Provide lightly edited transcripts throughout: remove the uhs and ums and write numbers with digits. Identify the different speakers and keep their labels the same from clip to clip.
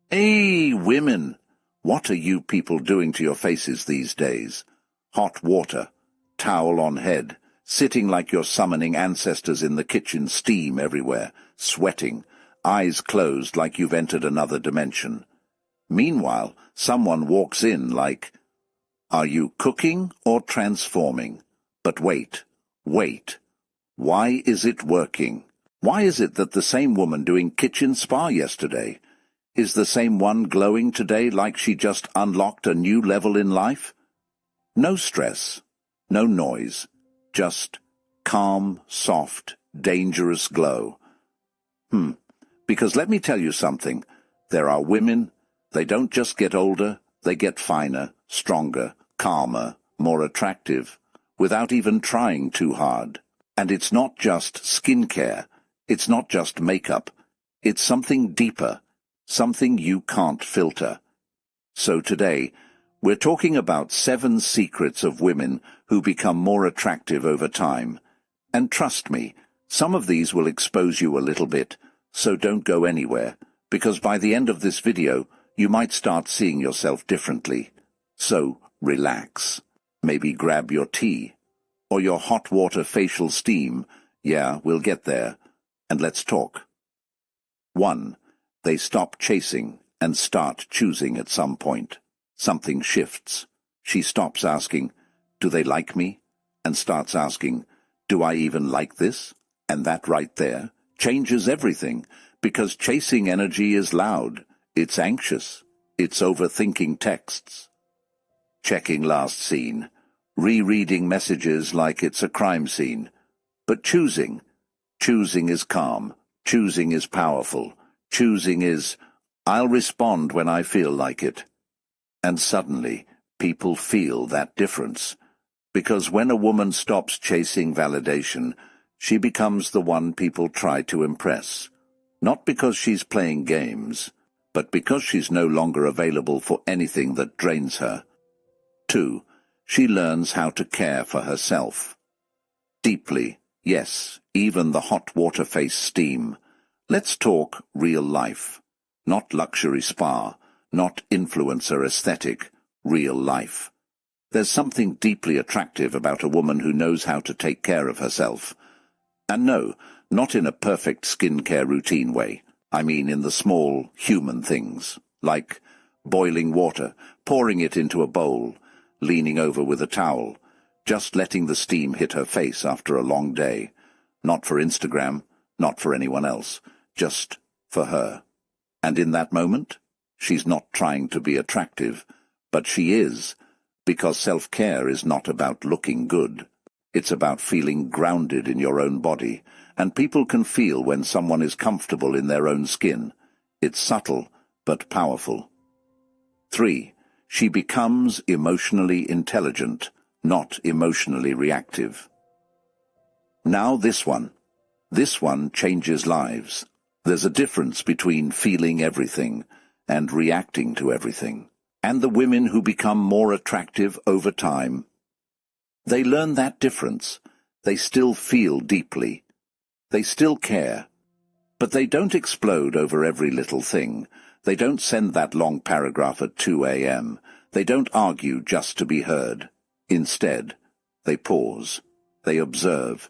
Speaker 1: Hey, women! What are you people doing to your faces these days? Hot water, towel on head, sitting like you're summoning ancestors in the kitchen, steam everywhere, sweating, eyes closed like you've entered another dimension. Meanwhile, someone walks in like, "Are you cooking or transforming?" But wait. Why is it working? Why is it that the same woman doing kitchen spa yesterday is the same one glowing today like she just unlocked a new level in life? No stress, no noise, just calm, soft, dangerous glow. Because let me tell you something, there are women, they don't just get older, they get finer, stronger, calmer, more attractive, without even trying too hard. And it's not just skincare, it's not just makeup, it's something deeper, something you can't filter. So today, we're talking about 7 secrets of women who become more attractive over time. And trust me, some of these will expose you a little bit, so don't go anywhere, because by the end of this video, you might start seeing yourself differently. So, relax. Maybe grab your tea, or your hot water facial steam. Yeah, we'll get there. And let's talk. 1. They stop chasing and start choosing at some point. Something shifts. She stops asking, "Do they like me?" and starts asking, "Do I even like this?" And that right there changes everything, because chasing energy is loud, it's anxious, it's overthinking texts, checking last scene, rereading messages like it's a crime scene. But choosing is calm, choosing is powerful, choosing is, "I'll respond when I feel like it." And suddenly, people feel that difference. Because when a woman stops chasing validation, she becomes the one people try to impress. Not because she's playing games, but because she's no longer available for anything that drains her. 2. She learns how to care for herself. Deeply, yes, even the hot water face steam. Let's talk real life. Not luxury spa, not influencer aesthetic, real life. There's something deeply attractive about a woman who knows how to take care of herself. And no, not in a perfect skincare routine way. I mean in the small, human things, like boiling water, pouring it into a bowl, leaning over with a towel, just letting the steam hit her face after a long day. Not for Instagram, not for anyone else, just for her. And in that moment, she's not trying to be attractive, but she is, because self-care is not about looking good. It's about feeling grounded in your own body, and people can feel when someone is comfortable in their own skin. It's subtle, but powerful. 3. She becomes emotionally intelligent, not emotionally reactive. Now this one changes lives. There's a difference between feeling everything and reacting to everything. And the women who become more attractive over time, they learn that difference. They still feel deeply. They still care. But they don't explode over every little thing. They don't send that long paragraph at 2 a.m. They don't argue just to be heard. Instead, they pause. They observe.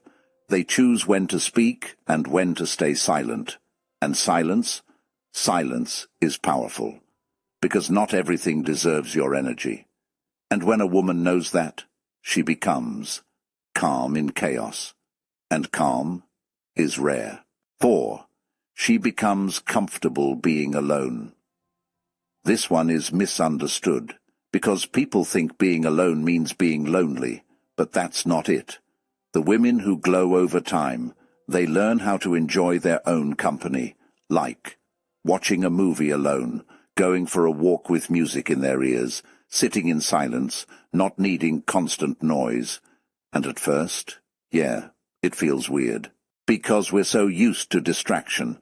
Speaker 1: They choose when to speak and when to stay silent. And silence is powerful. Because not everything deserves your energy. And when a woman knows that, she becomes calm in chaos. And calm is rare. 4. She becomes comfortable being alone. This one is misunderstood, because people think being alone means being lonely, but that's not it. The women who glow over time, they learn how to enjoy their own company, like watching a movie alone, going for a walk with music in their ears, sitting in silence, not needing constant noise. And at first, yeah, it feels weird, because we're so used to distraction.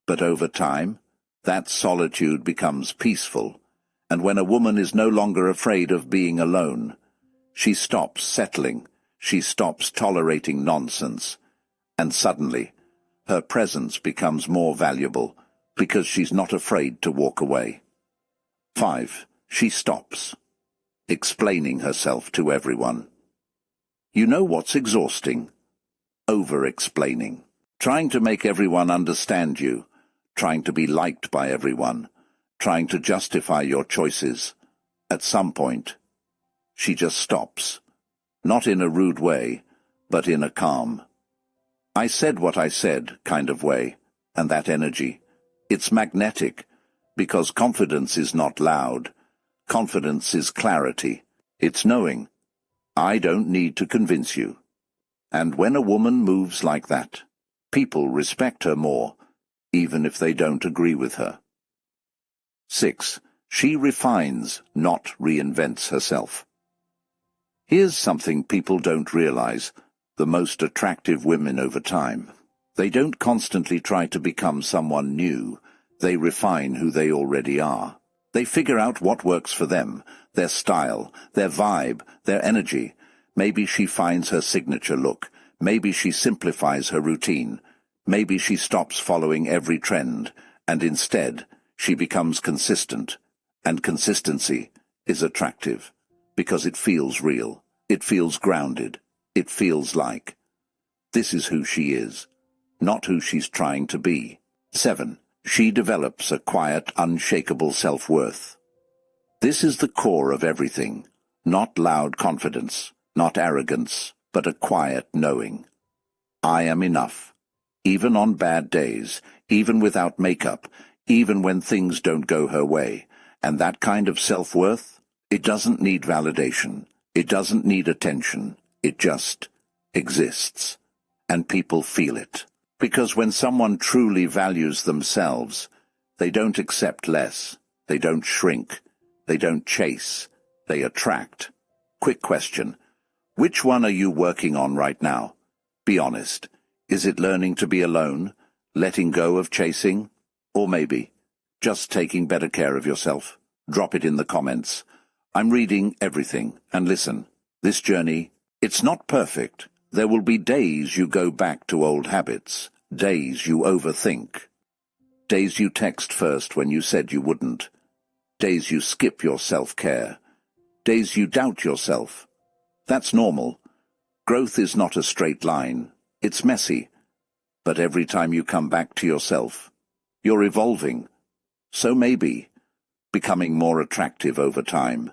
Speaker 1: But over time, that solitude becomes peaceful, and when a woman is no longer afraid of being alone, she stops settling, she stops tolerating nonsense, and suddenly, her presence becomes more valuable, because she's not afraid to walk away. 5. She stops, explaining herself to everyone. You know what's exhausting? Over-explaining. Trying to make everyone understand you, trying to be liked by everyone, trying to justify your choices. At some point, she just stops. Not in a rude way, but in a calm, I said what I said kind of way, and that energy. It's magnetic, because confidence is not loud. Confidence is clarity. It's knowing, I don't need to convince you. And when a woman moves like that, people respect her more, even if they don't agree with her. 6. She refines, not reinvents herself. Here's something people don't realize. The most attractive women over time. They don't constantly try to become someone new. They refine who they already are. They figure out what works for them, their style, their vibe, their energy. Maybe she finds her signature look. Maybe she simplifies her routine. Maybe she stops following every trend, and instead, she becomes consistent. And consistency is attractive, because it feels real. It feels grounded. It feels like. This is who she is, not who she's trying to be. 7. She develops a quiet, unshakable self-worth. This is the core of everything. Not loud confidence, not arrogance, but a quiet knowing. I am enough. Even on bad days, even without makeup, even when things don't go her way. And that kind of self-worth, it doesn't need validation. It doesn't need attention. It just exists. And people feel it. Because when someone truly values themselves, they don't accept less. They don't shrink. They don't chase. They attract. Quick question. Which one are you working on right now? Be honest. Is it learning to be alone? Letting go of chasing? Or maybe just taking better care of yourself? Drop it in the comments. I'm reading everything. And listen, this journey, it's not perfect. There will be days you go back to old habits, days you overthink, days you text first when you said you wouldn't, days you skip your self-care, days you doubt yourself. That's normal. Growth is not a straight line. It's messy. But every time you come back to yourself, you're evolving. So maybe becoming more attractive over time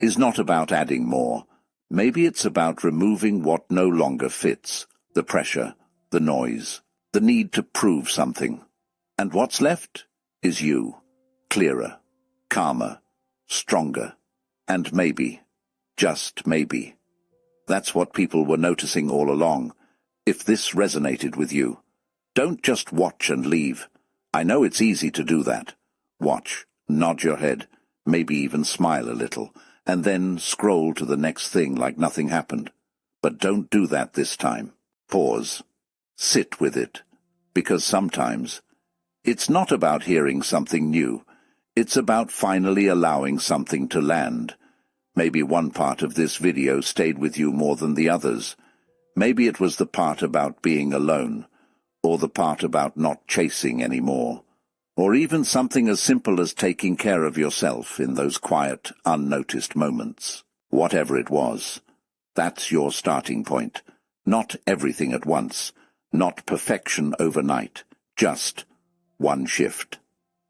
Speaker 1: is not about adding more. Maybe it's about removing what no longer fits, the pressure, the noise, the need to prove something. And what's left is you, clearer, calmer, stronger, and maybe, just maybe. That's what people were noticing all along. If this resonated with you, don't just watch and leave. I know it's easy to do that. Watch, nod your head, maybe even smile a little, and then scroll to the next thing like nothing happened. But don't do that this time. Pause. Sit with it. Because sometimes, it's not about hearing something new. It's about finally allowing something to land. Maybe one part of this video stayed with you more than the others. Maybe it was the part about being alone, or the part about not chasing anymore. Or even something as simple as taking care of yourself in those quiet, unnoticed moments. Whatever it was, that's your starting point. Not everything at once, not perfection overnight, just one shift.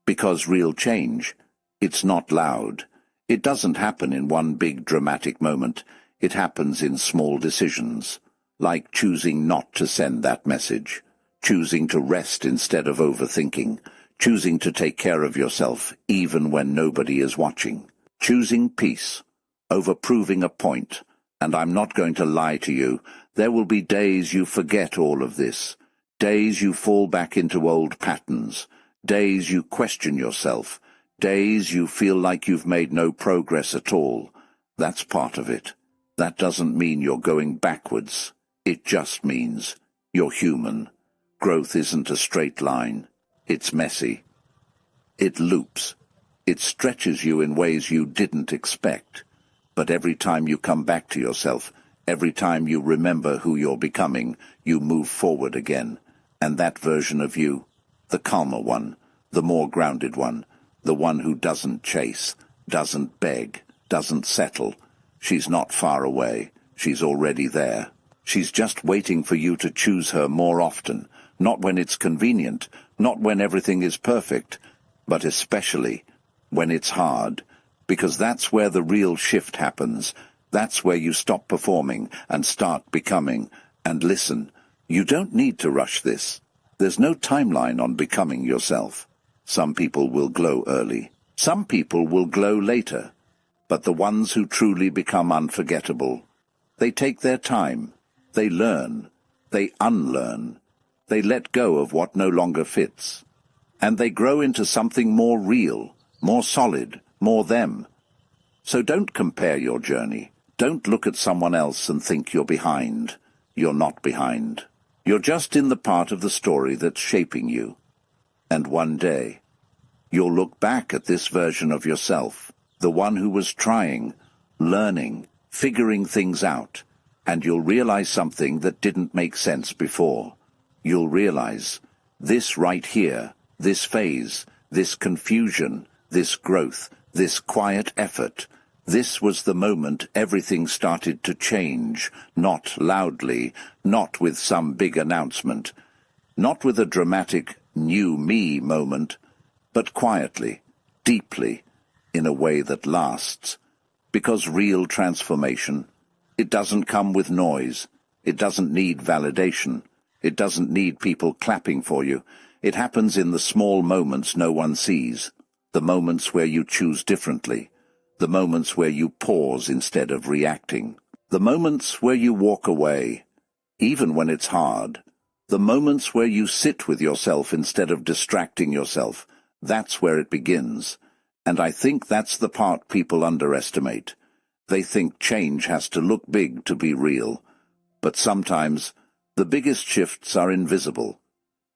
Speaker 1: Because real change, it's not loud. It doesn't happen in one big dramatic moment. It happens in small decisions, like choosing not to send that message, choosing to rest instead of overthinking, choosing to take care of yourself even when nobody is watching, choosing peace over proving a point. And I'm not going to lie to you, there will be days you forget all of this, days you fall back into old patterns, days you question yourself, days you feel like you've made no progress at all. That's part of it. That doesn't mean you're going backwards. It just means you're human. Growth isn't a straight line. It's messy. It loops. It stretches you in ways you didn't expect. But every time you come back to yourself, every time you remember who you're becoming, you move forward again. And that version of you, the calmer one, the more grounded one, the one who doesn't chase, doesn't beg, doesn't settle. She's not far away. She's already there. She's just waiting for you to choose her more often, not when it's convenient, not when everything is perfect, but especially when it's hard, because that's where the real shift happens. That's where you stop performing and start becoming. And listen, you don't need to rush this. There's no timeline on becoming yourself. Some people will glow early. Some people will glow later. But the ones who truly become unforgettable, they take their time. They learn. They unlearn. They let go of what no longer fits. And they grow into something more real, more solid, more them. So don't compare your journey. Don't look at someone else and think you're behind. You're not behind. You're just in the part of the story that's shaping you. And one day, you'll look back at this version of yourself, the one who was trying, learning, figuring things out, and you'll realize something that didn't make sense before. You'll realize this right here, this phase, this confusion, this growth, this quiet effort, this was the moment everything started to change, not loudly, not with some big announcement, not with a dramatic new me moment, but quietly, deeply, in a way that lasts. Because real transformation, it doesn't come with noise, it doesn't need validation, it doesn't need people clapping for you. It happens in the small moments no one sees, the moments where you choose differently, the moments where you pause instead of reacting, the moments where you walk away, even when it's hard, the moments where you sit with yourself instead of distracting yourself. That's where it begins. And I think that's the part people underestimate. They think change has to look big to be real. But sometimes, the biggest shifts are invisible.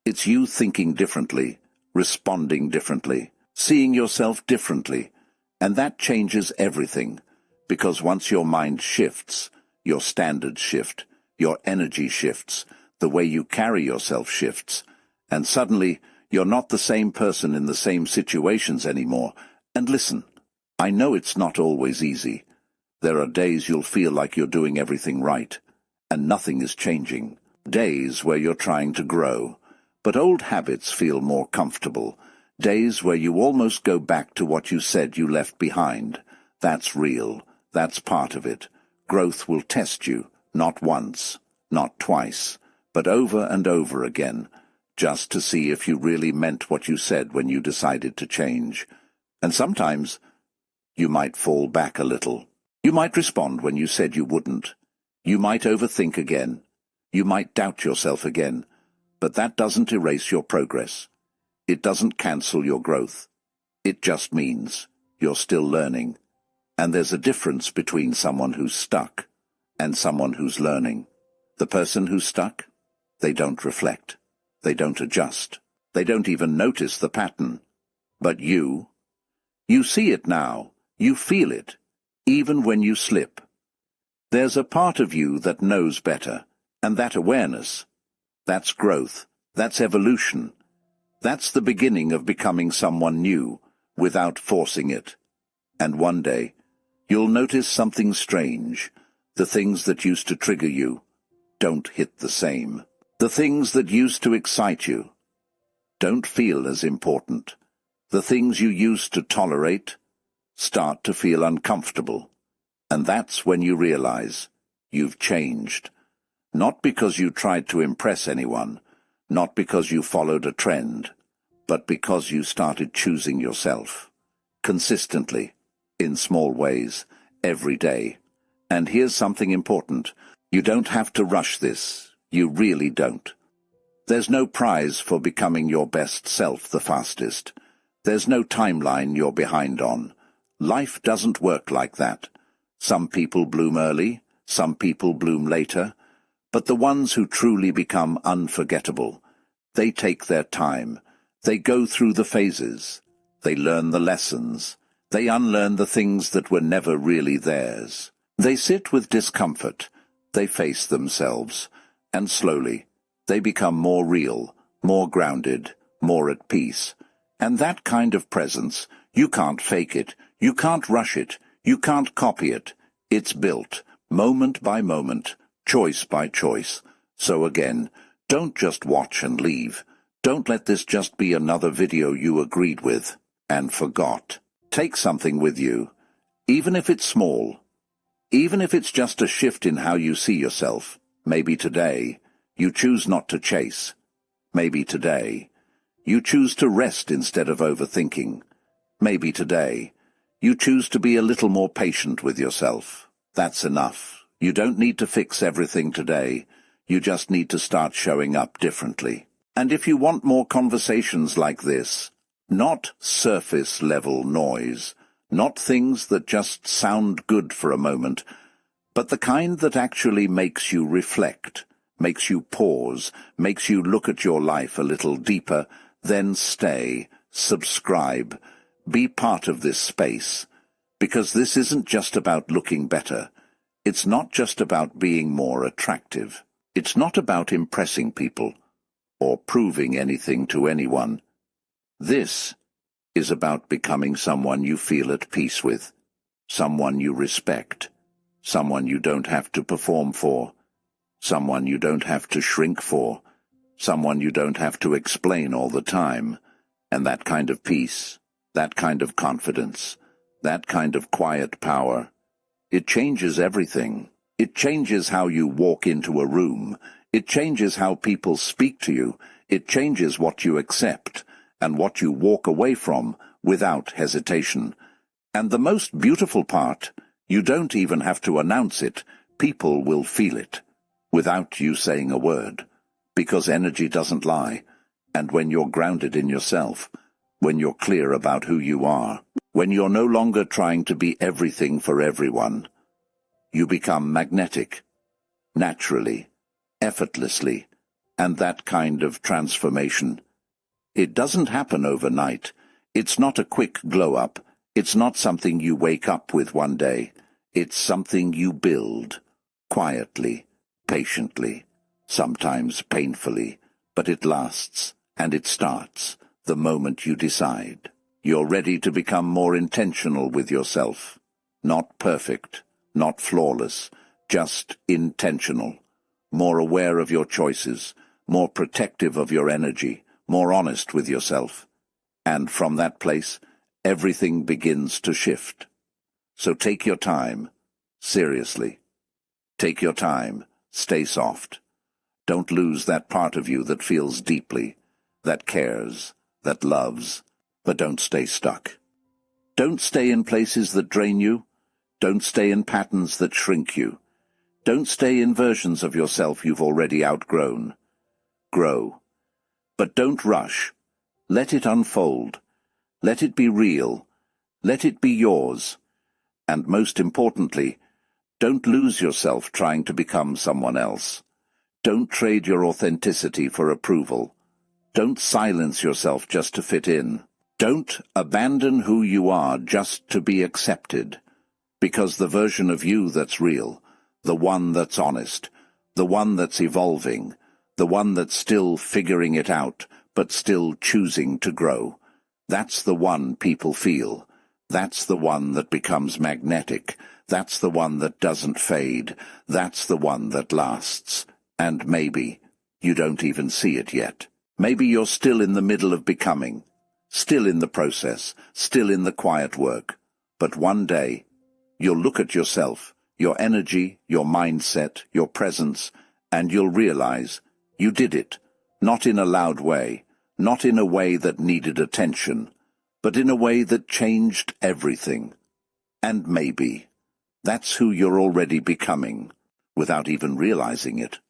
Speaker 1: It's you thinking differently, responding differently, seeing yourself differently. And that changes everything. Because once your mind shifts, your standards shift, your energy shifts, the way you carry yourself shifts. And suddenly, you're not the same person in the same situations anymore. And listen, I know it's not always easy. There are days you'll feel like you're doing everything right, and nothing is changing. Days where you're trying to grow, but old habits feel more comfortable. Days where you almost go back to what you said you left behind. That's real. That's part of it. Growth will test you, not once, not twice, but over and over again, just to see if you really meant what you said when you decided to change. And sometimes, you might fall back a little. You might respond when you said you wouldn't. You might overthink again. You might doubt yourself again. But that doesn't erase your progress. It doesn't cancel your growth. It just means you're still learning. And there's a difference between someone who's stuck and someone who's learning. The person who's stuck, they don't reflect. They don't adjust. They don't even notice the pattern. But you see it now. You feel it, even when you slip. There's a part of you that knows better, and that awareness, that's growth, that's evolution. That's the beginning of becoming someone new, without forcing it. And one day, you'll notice something strange. The things that used to trigger you don't hit the same. The things that used to excite you don't feel as important. The things you used to tolerate start to feel uncomfortable. And that's when you realize you've changed. Not because you tried to impress anyone, not because you followed a trend, but because you started choosing yourself. Consistently, in small ways, every day. And here's something important. You don't have to rush this. You really don't. There's no prize for becoming your best self the fastest. There's no timeline you're behind on. Life doesn't work like that. Some people bloom early, some people bloom later, but the ones who truly become unforgettable, they take their time. They go through the phases. They learn the lessons. They unlearn the things that were never really theirs. They sit with discomfort. They face themselves. And slowly, they become more real, more grounded, more at peace. And that kind of presence, you can't fake it, you can't rush it, you can't copy it. It's built, moment by moment, choice by choice. So again, don't just watch and leave. Don't let this just be another video you agreed with and forgot. Take something with you, even if it's small. Even if it's just a shift in how you see yourself. Maybe today, you choose not to chase. Maybe today, you choose to rest instead of overthinking. Maybe today, you choose to be a little more patient with yourself. That's enough. You don't need to fix everything today. You just need to start showing up differently. And if you want more conversations like this, not surface-level noise, not things that just sound good for a moment, but the kind that actually makes you reflect, makes you pause, makes you look at your life a little deeper, then stay, subscribe, be part of this space, because this isn't just about looking better. It's not just about being more attractive. It's not about impressing people or proving anything to anyone. This is about becoming someone you feel at peace with, someone you respect, someone you don't have to perform for, someone you don't have to shrink for, someone you don't have to explain all the time. And that kind of peace, that kind of confidence, that kind of quiet power, it changes everything. It changes how you walk into a room. It changes how people speak to you. It changes what you accept and what you walk away from without hesitation. And the most beautiful part, you don't even have to announce it. People will feel it without you saying a word, because energy doesn't lie. And when you're grounded in yourself, when you're clear about who you are, when you're no longer trying to be everything for everyone, you become magnetic, naturally, effortlessly. And that kind of transformation, it doesn't happen overnight. It's not a quick glow-up. It's not something you wake up with one day. It's something you build, quietly, patiently, sometimes painfully, but it lasts, and it starts the moment you decide. You're ready to become more intentional with yourself. Not perfect, not flawless, just intentional. More aware of your choices, more protective of your energy, more honest with yourself. And from that place, everything begins to shift. So take your time, seriously. Take your time, stay soft. Don't lose that part of you that feels deeply, that cares, that loves, but don't stay stuck. Don't stay in places that drain you. Don't stay in patterns that shrink you. Don't stay in versions of yourself you've already outgrown. Grow. But don't rush. Let it unfold. Let it be real. Let it be yours. And most importantly, don't lose yourself trying to become someone else. Don't trade your authenticity for approval. Don't silence yourself just to fit in. Don't abandon who you are just to be accepted. Because the version of you that's real, the one that's honest, the one that's evolving, the one that's still figuring it out, but still choosing to grow, that's the one people feel. That's the one that becomes magnetic. That's the one that doesn't fade. That's the one that lasts. And maybe you don't even see it yet. Maybe you're still in the middle of becoming, still in the process, still in the quiet work. But one day, you'll look at yourself, your energy, your mindset, your presence, and you'll realize you did it, not in a loud way, not in a way that needed attention, but in a way that changed everything. And maybe that's who you're already becoming, without even realizing it.